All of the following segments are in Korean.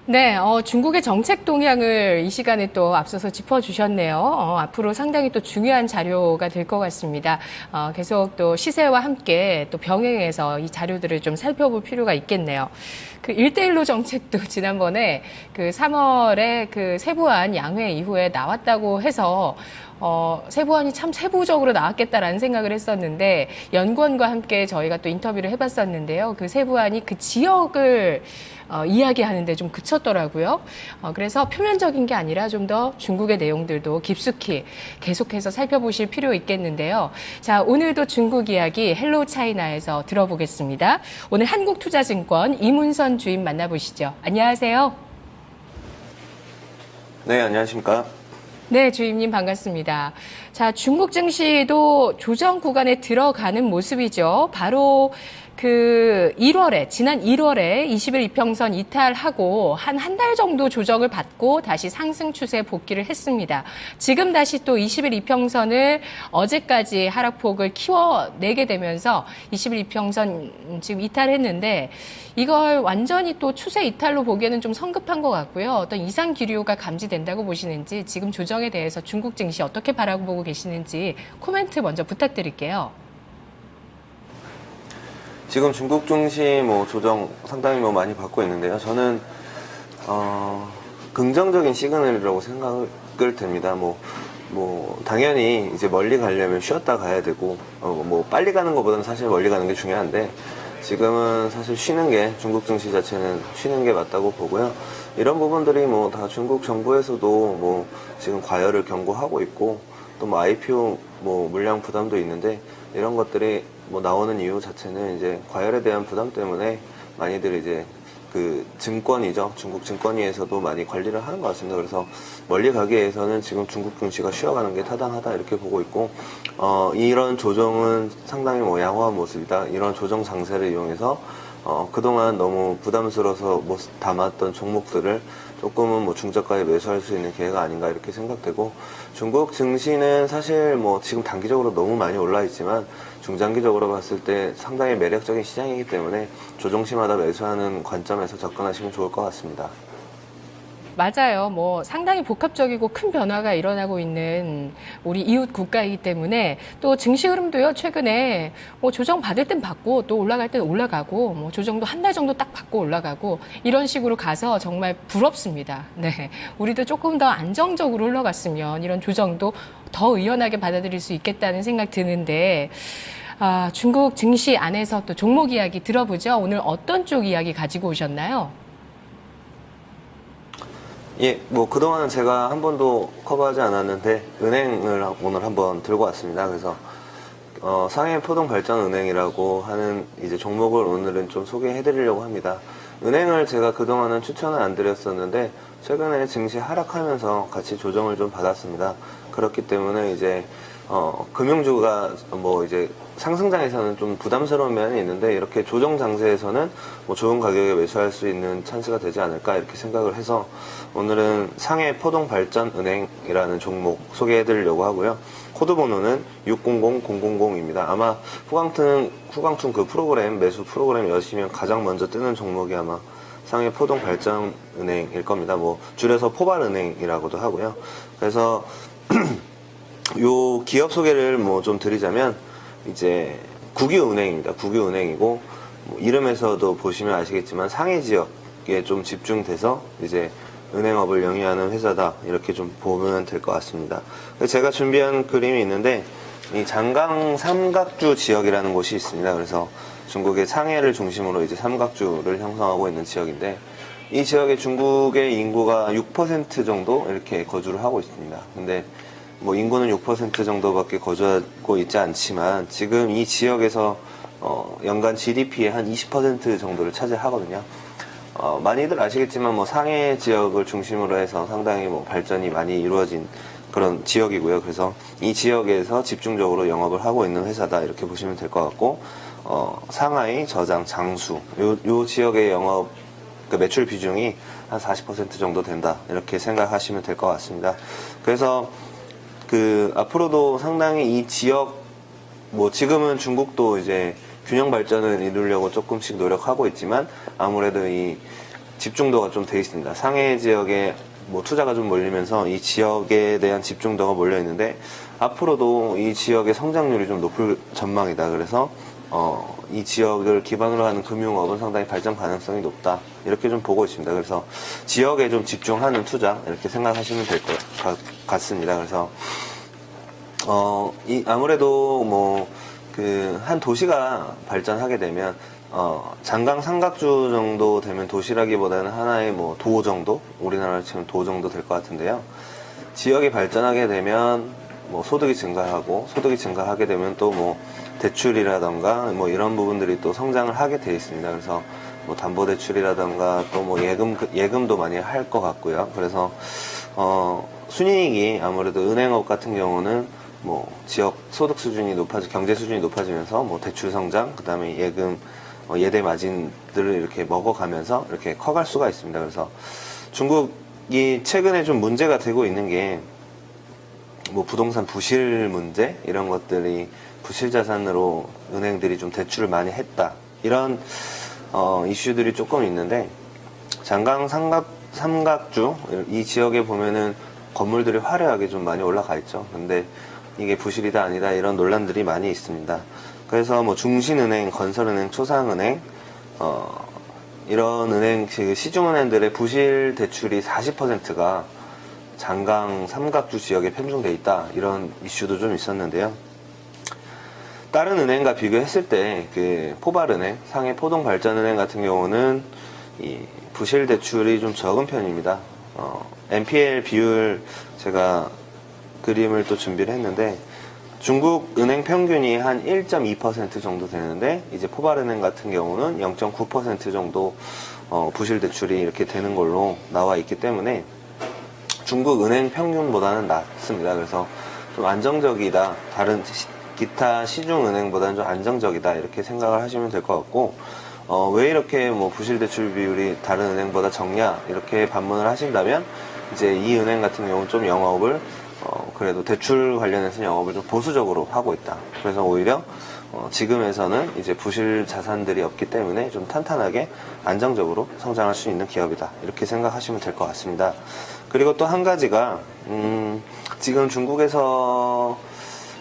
네, 중국의 정책 동향을 이 시간에 또 앞서서 짚어주셨네요. 앞으로 상당히 또 중요한 자료가 될 것 같습니다. 계속 또 시세와 함께 또 병행해서 이 자료들을 좀 살펴볼 필요가 있겠네요. 그 1대1로 정책도 지난번에 그 3월에 그 세부안 양회 이후에 나왔다고 해서 세부안이 참 세부적으로 나왔겠다라는 생각을 했었는데 연구원과 함께 저희가 또 인터뷰를 해봤었는데요. 그 세부안이 그 지역을 이야기하는데 좀 그쳤더라고요. 그래서 표면적인 게 아니라 좀 더 중국의 내용들도 깊숙이 계속해서 살펴보실 필요 있겠는데요. 자, 오늘도 중국 이야기 헬로우 차이나에서 들어보겠습니다. 오늘 한국투자증권 이문선 주임 만나보시죠. 안녕하세요. 네, 안녕하십니까. 네, 주임님 반갑습니다. 자, 중국 증시도 조정 구간에 들어가는 모습이죠. 바로 그 1월에, 지난 1월에 20일 이평선 이탈하고 한 달 정도 조정을 받고 다시 상승 추세 복귀를 했습니다. 지금 다시 또 20일 이평선을 어제까지 하락폭을 키워내게 되면서 20일 이평선 지금 이탈했는데 이걸 완전히 또 추세 이탈로 보기에는 좀 성급한 것 같고요. 어떤 이상 기류가 감지된다고 보시는지 지금 조정에 대해서 중국 증시 어떻게 바라보고 계시는지 코멘트 먼저 부탁드릴게요. 지금 중국 증시 조정 상당히 많이 받고 있는데요. 저는 긍정적인 시그널이라고 생각을 됩니다. 당연히 이제 멀리 가려면 쉬었다 가야 되고 빨리 가는 것보다는 사실 멀리 가는 게 중요한데 지금은 사실 쉬는 게 중국 증시 자체는 쉬는 게 맞다고 보고요. 이런 부분들이 다 중국 정부에서도 지금 과열을 경고하고 있고 또 IPO 물량 부담도 있는데 이런 것들이 나오는 이유 자체는 이제 과열에 대한 부담 때문에 많이들 이제 그 증권이죠. 중국 증권위에서도 많이 관리를 하는 것 같습니다. 그래서 멀리 가기 위해서는 지금 중국 증시가 쉬어가는 게 타당하다 이렇게 보고 있고, 이런 조정은 상당히 양호한 모습이다. 이런 조정 장세를 이용해서 그동안 너무 부담스러워서 못 담았던 종목들을 조금은 중저가에 매수할 수 있는 기회가 아닌가 이렇게 생각되고, 중국 증시는 사실 지금 단기적으로 너무 많이 올라 있지만 중장기적으로 봤을 때 상당히 매력적인 시장이기 때문에 조정시마다 매수하는 관점에서 접근하시면 좋을 것 같습니다. 맞아요. 상당히 복합적이고 큰 변화가 일어나고 있는 우리 이웃 국가이기 때문에 또 증시 흐름도요, 최근에 조정 받을 땐 받고 또 올라갈 땐 올라가고 조정도 한 달 정도 딱 받고 올라가고 이런 식으로 가서 정말 부럽습니다. 네. 우리도 조금 더 안정적으로 흘러갔으면 이런 조정도 더 의연하게 받아들일 수 있겠다는 생각 드는데, 중국 증시 안에서 또 종목 이야기 들어보죠. 오늘 어떤 쪽 이야기 가지고 오셨나요? 예, 그동안은 제가 한 번도 커버하지 않았는데, 은행을 오늘 한번 들고 왔습니다. 그래서, 상해포동발전은행이라고 하는 이제 종목을 오늘은 좀 소개해 드리려고 합니다. 은행을 제가 그동안은 추천을 안 드렸었는데, 최근에 증시 하락하면서 같이 조정을 좀 받았습니다. 그렇기 때문에 이제, 금융주가 이제 상승장에서는 좀 부담스러운 면이 있는데 이렇게 조정 장세에서는 좋은 가격에 매수할 수 있는 찬스가 되지 않을까 이렇게 생각을 해서 오늘은 상해포동발전은행이라는 종목 소개해 드리려고 하고요. 코드 번호는 600000입니다. 아마 후광퉁 그 프로그램, 매수 프로그램 여시면 가장 먼저 뜨는 종목이 아마 상해포동발전은행일 겁니다. 줄여서 포발은행이라고도 하고요. 그래서 요 기업 소개를 좀 드리자면 이제 국유은행입니다. 국유은행이고 이름에서도 보시면 아시겠지만 상해 지역에 좀 집중돼서 이제 은행업을 영위하는 회사다 이렇게 좀 보면 될 것 같습니다. 제가 준비한 그림이 있는데 이 장강 삼각주 지역이라는 곳이 있습니다. 그래서 중국의 상해를 중심으로 이제 삼각주를 형성하고 있는 지역인데 이 지역에 중국의 인구가 6% 정도 이렇게 거주를 하고 있습니다. 근데 인구는 6% 정도밖에 거주하고 있지 않지만 지금 이 지역에서 연간 GDP의 한 20% 정도를 차지하거든요. 많이들 아시겠지만 상해 지역을 중심으로 해서 상당히 발전이 많이 이루어진 그런 지역이고요. 그래서 이 지역에서 집중적으로 영업을 하고 있는 회사다 이렇게 보시면 될 것 같고, 상하이, 저장, 장수 요 지역의 영업 그 매출 비중이 한 40% 정도 된다 이렇게 생각하시면 될 것 같습니다. 그래서 앞으로도 상당히 이 지역, 지금은 중국도 이제 균형 발전을 이루려고 조금씩 노력하고 있지만, 아무래도 이 집중도가 좀 돼 있습니다. 상해 지역에 뭐 투자가 좀 몰리면서 이 지역에 대한 집중도가 몰려 있는데 앞으로도 이 지역의 성장률이 좀 높을 전망이다. 그래서 이 지역을 기반으로 하는 금융업은 상당히 발전 가능성이 높다. 이렇게 좀 보고 있습니다. 그래서 지역에 좀 집중하는 투자 이렇게 생각하시면 될 것 같습니다. 그래서 아무래도 뭐 한 도시가 발전하게 되면 장강 삼각주 정도 되면 도시라기보다는 하나의 뭐 도 정도, 우리나라로 치면 도 정도 될 것 같은데요. 지역이 발전하게 되면 뭐 소득이 증가하고, 소득이 증가하게 되면 또 뭐 대출이라던가 뭐 이런 부분들이 또 성장을 하게 돼 있습니다. 그래서 뭐 담보대출이라던가 또 뭐 예금도 많이 할 것 같고요. 그래서 순이익이 아무래도 은행업 같은 경우는 뭐 지역 소득 수준이 경제 수준이 높아지면서 뭐 대출 성장, 그 다음에 예금, 예대 마진들을 이렇게 먹어가면서 이렇게 커갈 수가 있습니다. 그래서 중국이 최근에 좀 문제가 되고 있는 게 뭐 부동산 부실 문제 이런 것들이 부실 자산으로 은행들이 좀 대출을 많이 했다, 이런 이슈들이 조금 있는데, 장강 삼각주 이 지역에 보면은 건물들이 화려하게 좀 많이 올라가 있죠. 근데 이게 부실이다 아니다 이런 논란들이 많이 있습니다. 그래서 뭐 중신은행, 건설은행, 초상은행 이런 은행, 시중은행들의 부실 대출이 40%가 장강 삼각주 지역에 편중돼 있다, 이런 이슈도 좀 있었는데요. 다른 은행과 비교했을 때 포발은행, 상해 포동발전은행 같은 경우는 이 부실 대출이 좀 적은 편입니다. NPL 비율 제가 그림을 또 준비를 했는데, 중국 은행 평균이 한 1.2% 정도 되는데, 이제 포발은행 같은 경우는 0.9% 정도 부실 대출이 이렇게 되는 걸로 나와 있기 때문에 중국 은행 평균보다는 낮습니다. 그래서 좀 안정적이다, 다른 기타 시중 은행보다는 좀 안정적이다, 이렇게 생각을 하시면 될 것 같고, 왜 이렇게 뭐 부실 대출 비율이 다른 은행보다 적냐, 이렇게 반문을 하신다면, 이제 이 은행 같은 경우는 좀 영업을 그래도 대출 관련해서 영업을 좀 보수적으로 하고 있다. 그래서 오히려 지금에서는 이제 부실 자산들이 없기 때문에 좀 탄탄하게 안정적으로 성장할 수 있는 기업이다, 이렇게 생각하시면 될 것 같습니다. 그리고 또 한 가지가 지금 중국에서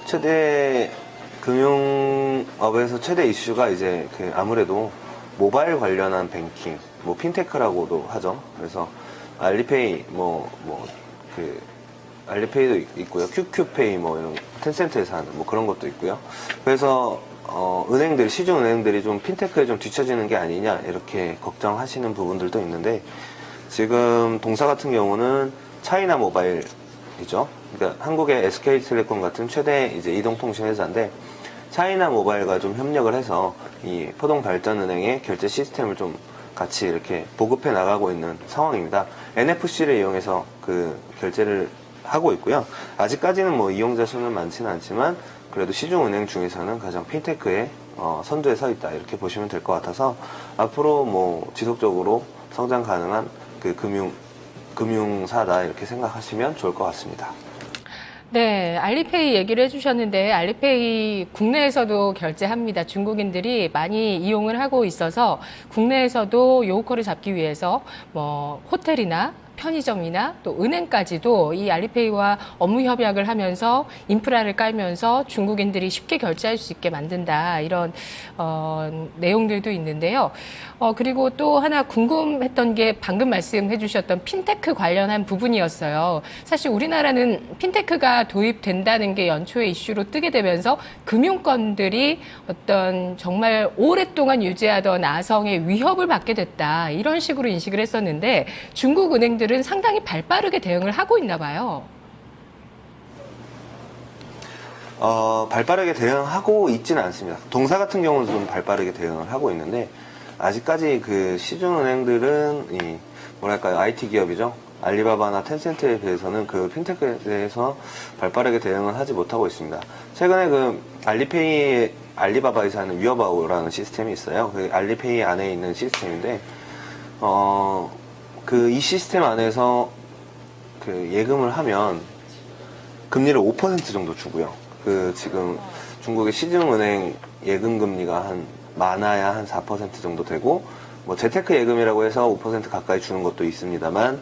최대 금융업에서 최대 이슈가 이제 아무래도 모바일 관련한 뱅킹, 뭐 핀테크라고도 하죠. 그래서 알리페이, 알리페이도 있고요. QQ페이, 뭐 이런 텐센트에서 하는 뭐 그런 것도 있고요. 그래서 시중 은행들이 좀 핀테크에 좀 뒤처지는 게 아니냐, 이렇게 걱정하시는 부분들도 있는데, 지금 동사 같은 경우는 차이나 모바일이죠. 그러니까 한국의 SK텔레콤 같은 최대 이제 이동통신 회사인데, 차이나 모바일과 좀 협력을 해서 이 포동발전은행의 결제 시스템을 좀 같이 이렇게 보급해 나가고 있는 상황입니다. NFC를 이용해서 결제를 하고 있고요. 아직까지는 뭐 이용자 수는 많지는 않지만 그래도 시중은행 중에서는 가장 핀테크의 선두에 서 있다, 이렇게 보시면 될 것 같아서 앞으로 뭐 지속적으로 성장 가능한 금융사다, 이렇게 생각하시면 좋을 것 같습니다. 네, 알리페이 얘기를 해주셨는데, 알리페이 국내에서도 결제합니다. 중국인들이 많이 이용을 하고 있어서 국내에서도 요커를 잡기 위해서 뭐 호텔이나 편의점이나 또 은행까지도 이 알리페이와 업무 협약을 하면서 인프라를 깔면서 중국인들이 쉽게 결제할 수 있게 만든다, 이런 내용들도 있는데요. 그리고 또 하나 궁금했던 게 방금 말씀해 주셨던 핀테크 관련한 부분이었어요. 사실 우리나라는 핀테크가 도입된다는 게 연초에 이슈로 뜨게 되면서 금융권들이 어떤 정말 오랫동안 유지하던 아성의 위협을 받게 됐다, 이런 식으로 인식을 했었는데, 중국 은행들은 상당히 발빠르게 대응을 하고 있나 봐요. 발빠르게 대응하고 있지는 않습니다. 동사 같은 경우는 좀 발빠르게 대응을 하고 있는데, 아직까지 시중은행들은 IT 기업이죠. 알리바바나 텐센트에 비해서는 핀테크에 대해서 발빠르게 대응을 하지 못하고 있습니다. 최근에 알리바바에서 하는 위어바오라는 시스템이 있어요. 알리페이 안에 있는 시스템인데, 이 시스템 안에서 예금을 하면 금리를 5% 정도 주고요. 지금 중국의 시중은행 예금 금리가 한 많아야 한 4% 정도 되고, 뭐 재테크 예금이라고 해서 5% 가까이 주는 것도 있습니다만,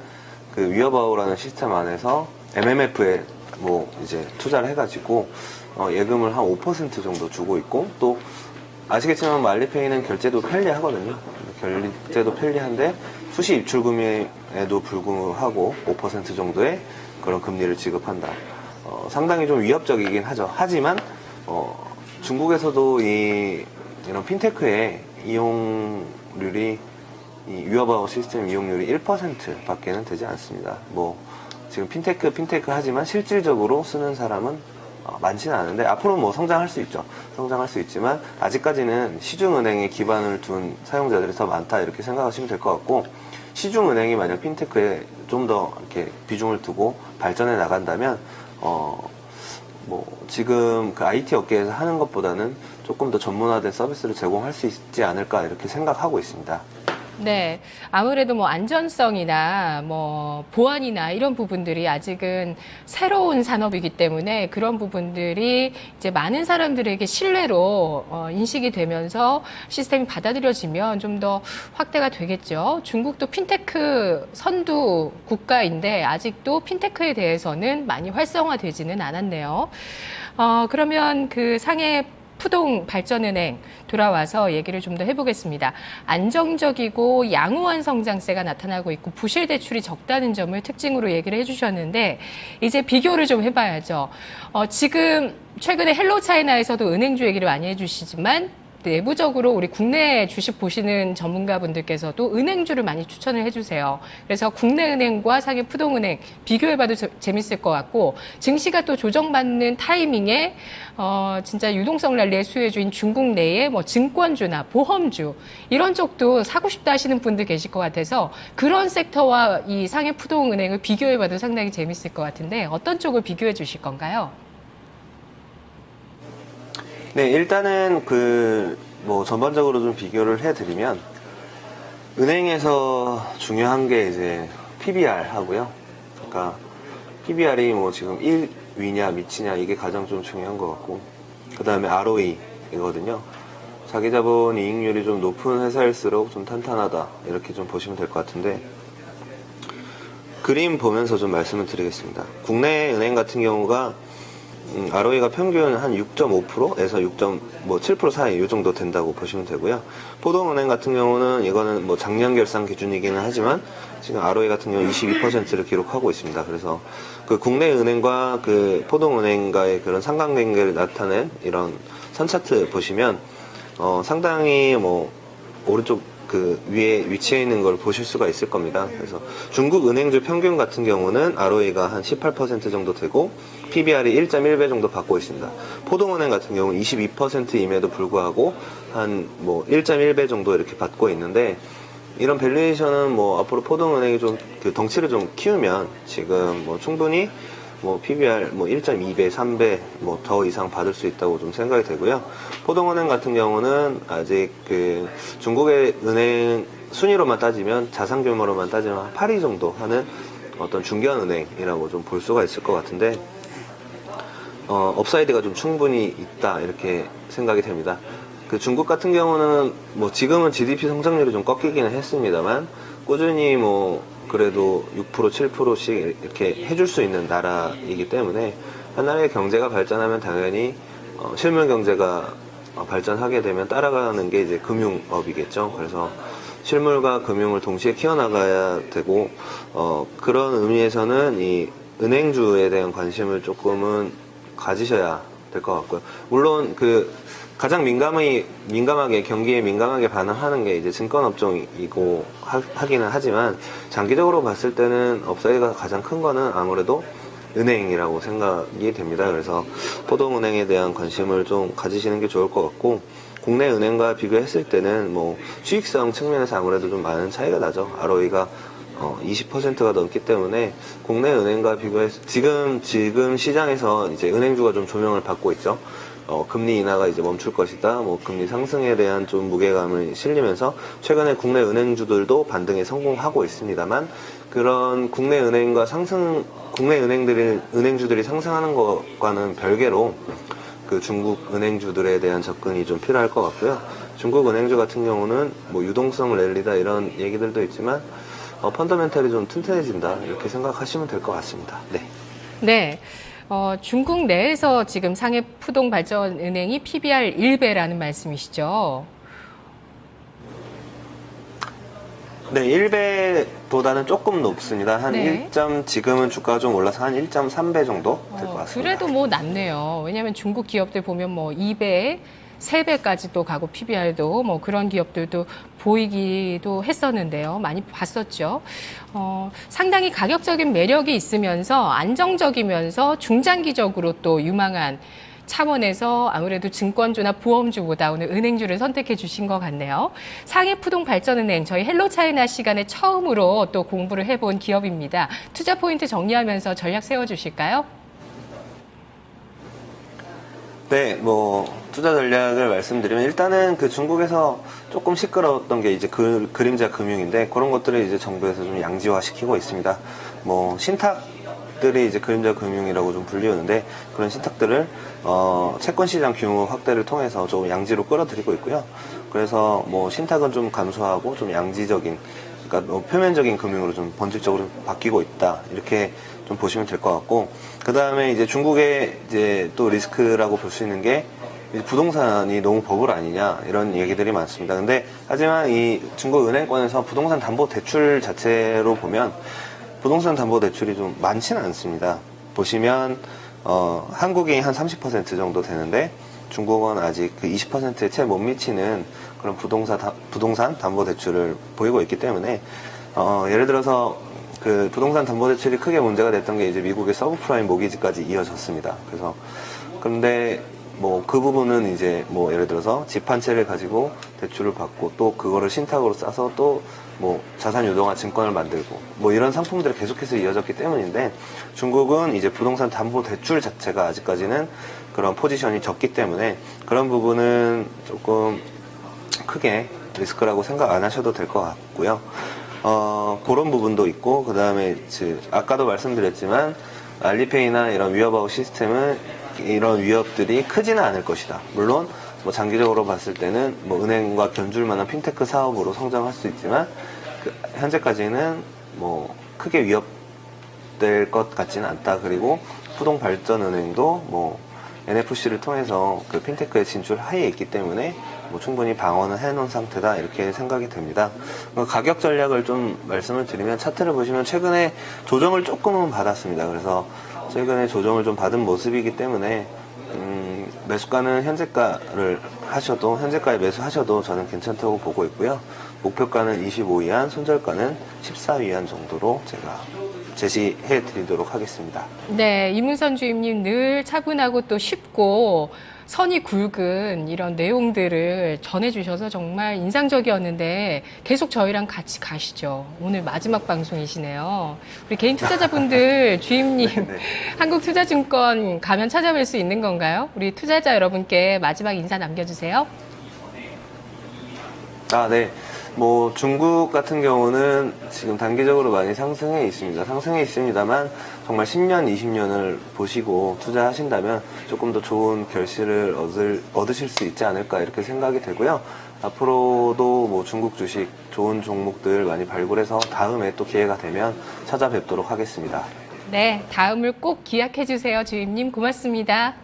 그 위어바우라는 시스템 안에서 MMF에 뭐 이제 투자를 해가지고 예금을 한 5% 정도 주고 있고, 또 아시겠지만 알리페이는 결제도 편리하거든요. 결제도 편리한데 수시 입출금에도 불구하고 5% 정도의 그런 금리를 지급한다. 상당히 좀 위협적이긴 하죠. 하지만 중국에서도 이런 핀테크의 이용률이, 이 위어바우 시스템 이용률이 1% 밖에는 되지 않습니다. 뭐 지금 핀테크 하지만 실질적으로 쓰는 사람은 많지는 않은데, 앞으로는 뭐 성장할 수 있죠. 성장할 수 있지만 아직까지는 시중은행에 기반을 둔 사용자들이 더 많다, 이렇게 생각하시면 될 것 같고, 시중은행이 만약 핀테크에 좀 더 이렇게 비중을 두고 발전해 나간다면 뭐 지금 그 IT 업계에서 하는 것보다는 조금 더 전문화된 서비스를 제공할 수 있지 않을까, 이렇게 생각하고 있습니다. 네. 아무래도 뭐 안전성이나 뭐 보안이나 이런 부분들이 아직은 새로운 산업이기 때문에 그런 부분들이 이제 많은 사람들에게 신뢰로 인식이 되면서 시스템이 받아들여지면 좀 더 확대가 되겠죠. 중국도 핀테크 선두 국가인데 아직도 핀테크에 대해서는 많이 활성화되지는 않았네요. 그러면 그 상해 푸동 발전은행 돌아와서 얘기를 좀 더 해보겠습니다. 안정적이고 양호한 성장세가 나타나고 있고 부실 대출이 적다는 점을 특징으로 얘기를 해주셨는데, 이제 비교를 좀 해봐야죠. 지금 최근에 헬로차이나에서도 은행주 얘기를 많이 해주시지만 내부적으로 우리 국내 주식 보시는 전문가분들께서도 은행주를 많이 추천을 해주세요. 그래서 국내 은행과 상해 푸동은행 비교해봐도 재밌을 것 같고, 증시가 또 조정받는 타이밍에 진짜 유동성 랠리의 수혜주인 중국 내의 뭐 증권주나 보험주 이런 쪽도 사고 싶다 하시는 분들 계실 것 같아서 그런 섹터와 이 상해 푸동은행을 비교해봐도 상당히 재밌을 것 같은데, 어떤 쪽을 비교해 주실 건가요? 네, 일단은 뭐 전반적으로 좀 비교를 해드리면, 은행에서 중요한 게 이제 PBR 하고요. 그러니까 PBR이 뭐 지금 1위냐 미치냐, 이게 가장 좀 중요한 것 같고, 그 다음에 ROE이거든요. 자기 자본 이익률이 좀 높은 회사일수록 좀 탄탄하다, 이렇게 좀 보시면 될 것 같은데, 그림 보면서 좀 말씀을 드리겠습니다. 국내 은행 같은 경우가 ROE가 평균 한 6.5%에서 6.7% 사이 이 정도 된다고 보시면 되고요. 포동은행 같은 경우는, 이거는 뭐 작년 결산 기준이기는 하지만 지금 ROE 같은 경우 22%를 기록하고 있습니다. 그래서 그 국내 은행과 그 포동은행과의 그런 상관관계를 나타낸 이런 선 차트 보시면 상당히 뭐 오른쪽 그 위에 위치해 있는 걸 보실 수가 있을 겁니다. 그래서 중국 은행주 평균 같은 경우는 ROE가 한 18% 정도 되고 PBR이 1.1배 정도 받고 있습니다. 포동은행 같은 경우는 22%임에도 불구하고 한 뭐 1.1배 정도 이렇게 받고 있는데, 이런 밸류에이션은 뭐 앞으로 포동은행이 좀 그 덩치를 좀 키우면 지금 뭐 충분히 뭐 PBR 뭐 1.2배, 3배 뭐 더 이상 받을 수 있다고 좀 생각이 되고요. 포동은행 같은 경우는 아직 그 중국의 은행 순위로만 따지면, 자산 규모로만 따지면 한 8위 정도 하는 어떤 중견 은행이라고 좀 볼 수가 있을 것 같은데, 업사이드가 좀 충분히 있다, 이렇게 생각이 됩니다. 그 중국 같은 경우는 뭐 지금은 GDP 성장률이 좀 꺾이기는 했습니다만, 꾸준히 뭐 그래도 6%, 7%씩 이렇게 해줄 수 있는 나라이기 때문에, 한 나라의 경제가 발전하면 당연히 실물 경제가 발전하게 되면 따라가는 게 이제 금융업이겠죠. 그래서 실물과 금융을 동시에 키워나가야 되고, 그런 의미에서는 이 은행주에 대한 관심을 조금은 가지셔야 될 것 같고요. 물론 그 가장 민감하게 경기에 민감하게 반응하는 게 이제 증권업종이고 하기는 하지만, 장기적으로 봤을 때는 업사이드가 가장 큰 거는 아무래도 은행이라고 생각이 됩니다. 그래서 포동은행에 대한 관심을 좀 가지시는 게 좋을 것 같고, 국내 은행과 비교했을 때는 뭐 수익성 측면에서 아무래도 좀 많은 차이가 나죠. ROE가 20%가 넘기 때문에 국내 은행과 비교해서 지금 시장에서 이제 은행주가 좀 조명을 받고 있죠. 금리 인하가 이제 멈출 것이다, 뭐 금리 상승에 대한 좀 무게감을 실리면서 최근에 국내 은행주들도 반등에 성공하고 있습니다만, 그런 국내 은행주들이 상승하는 것과는 별개로 그 중국 은행주들에 대한 접근이 좀 필요할 것 같고요. 중국 은행주 같은 경우는 뭐 유동성 랠리다 이런 얘기들도 있지만 펀더멘탈이 좀 튼튼해진다 이렇게 생각하시면 될 것 같습니다. 네. 네. 중국 내에서 지금 상해푸동발전은행이 PBR 1배라는 말씀이시죠? 네, 1배보다는 조금 높습니다. 한 네. 지금은 주가가 좀 올라서 한 1.3배 정도 될 것 같습니다. 그래도 뭐 낮네요. 왜냐하면 중국 기업들 보면 뭐 2배, 3배까지도 가고 PBR도 뭐 그런 기업들도 보이기도 했었는데요. 많이 봤었죠. 상당히 가격적인 매력이 있으면서 안정적이면서 중장기적으로 또 유망한 차원에서 아무래도 증권주나 보험주보다 오늘 은행주를 선택해 주신 것 같네요. 상해푸동발전은행 저희 헬로차이나 시간에 처음으로 또 공부를 해본 기업입니다. 투자 포인트 정리하면서 전략 세워주실까요? 네, 뭐 투자 전략을 말씀드리면 일단은 그 중국에서 조금 시끄러웠던 게 이제 그림자 금융인데 그런 것들을 이제 정부에서 좀 양지화 시키고 있습니다. 뭐 신탁들이 이제 그림자 금융이라고 좀 불리우는데 그런 신탁들을 채권 시장 규모 확대를 통해서 좀 양지로 끌어들이고 있고요. 그래서 뭐 신탁은 좀 감소하고 좀 양지적인 그러니까 표면적인 금융으로 좀 본질적으로 바뀌고 있다 이렇게 좀 보시면 될 것 같고 그 다음에 이제 중국의 이제 또 리스크라고 볼 수 있는 게 부동산이 너무 버블 아니냐 이런 얘기들이 많습니다. 근데 하지만 이 중국 은행권에서 부동산 담보 대출 자체로 보면 부동산 담보 대출이 좀 많지는 않습니다. 보시면 한국이 한 30% 정도 되는데 중국은 아직 그 20%에 채 못 미치는 그런 부동산 담보 대출을 보이고 있기 때문에 예를 들어서 그 부동산 담보 대출이 크게 문제가 됐던 게 이제 미국의 서브프라임 모기지까지 이어졌습니다. 그래서 그런데 뭐 그 부분은 이제 뭐 예를 들어서 집 한 채를 가지고 대출을 받고 또 그거를 신탁으로 싸서 또 뭐 자산 유동화 증권을 만들고 뭐 이런 상품들이 계속해서 이어졌기 때문인데 중국은 이제 부동산 담보 대출 자체가 아직까지는 그런 포지션이 적기 때문에 그런 부분은 조금 크게 리스크라고 생각 안 하셔도 될 것 같고요. 그런 부분도 있고 그 다음에 아까도 말씀드렸지만 알리페이나 이런 위협아웃 시스템은 이런 위협들이 크지는 않을 것이다. 물론 뭐 장기적으로 봤을 때는 뭐 은행과 견줄 만한 핀테크 사업으로 성장할 수 있지만 현재까지는 뭐 크게 위협될 것 같지는 않다. 그리고 푸동발전은행도 뭐 NFC를 통해서 그 핀테크에 진출하에 있기 때문에 뭐 충분히 방어는 해놓은 상태다 이렇게 생각이 됩니다. 가격 전략을 좀 말씀을 드리면 차트를 보시면 최근에 조정을 조금은 받았습니다. 그래서 최근에 조정을 좀 받은 모습이기 때문에 매수가는 현재가에 매수하셔도 저는 괜찮다고 보고 있고요. 목표가는 25위안, 손절가는 14위안 정도로 제가 제시해 드리도록 하겠습니다. 네, 이문선 주임님 늘 차분하고 또 쉽고 선이 굵은 이런 내용들을 전해주셔서 정말 인상적이었는데 계속 저희랑 같이 가시죠. 오늘 마지막 방송이시네요. 우리 개인 투자자분들 주임님 네. 한국투자증권 가면 찾아뵐 수 있는 건가요? 우리 투자자 여러분께 마지막 인사 남겨주세요. 네. 뭐 중국 같은 경우는 지금 단기적으로 많이 상승해 있습니다. 상승해 있습니다만 정말 10년, 20년을 보시고 투자하신다면 조금 더 좋은 결실을 얻으실 수 있지 않을까 이렇게 생각이 되고요. 앞으로도 뭐 중국 주식 좋은 종목들 많이 발굴해서 다음에 또 기회가 되면 찾아뵙도록 하겠습니다. 네, 다음을 꼭 기약해 주세요, 주임님. 고맙습니다.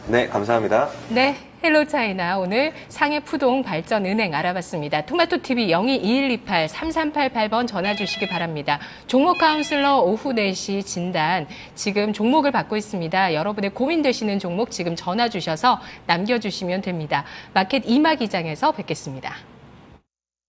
네, 감사합니다. 네, 헬로차이나 오늘 상해푸동발전은행 알아봤습니다. 토마토TV 022128-3388번 전화 주시기 바랍니다. 종목 카운슬러 오후 4시 진단 지금 종목을 받고 있습니다. 여러분의 고민되시는 종목 지금 전화 주셔서 남겨주시면 됩니다. 마켓 이마 기장에서 뵙겠습니다.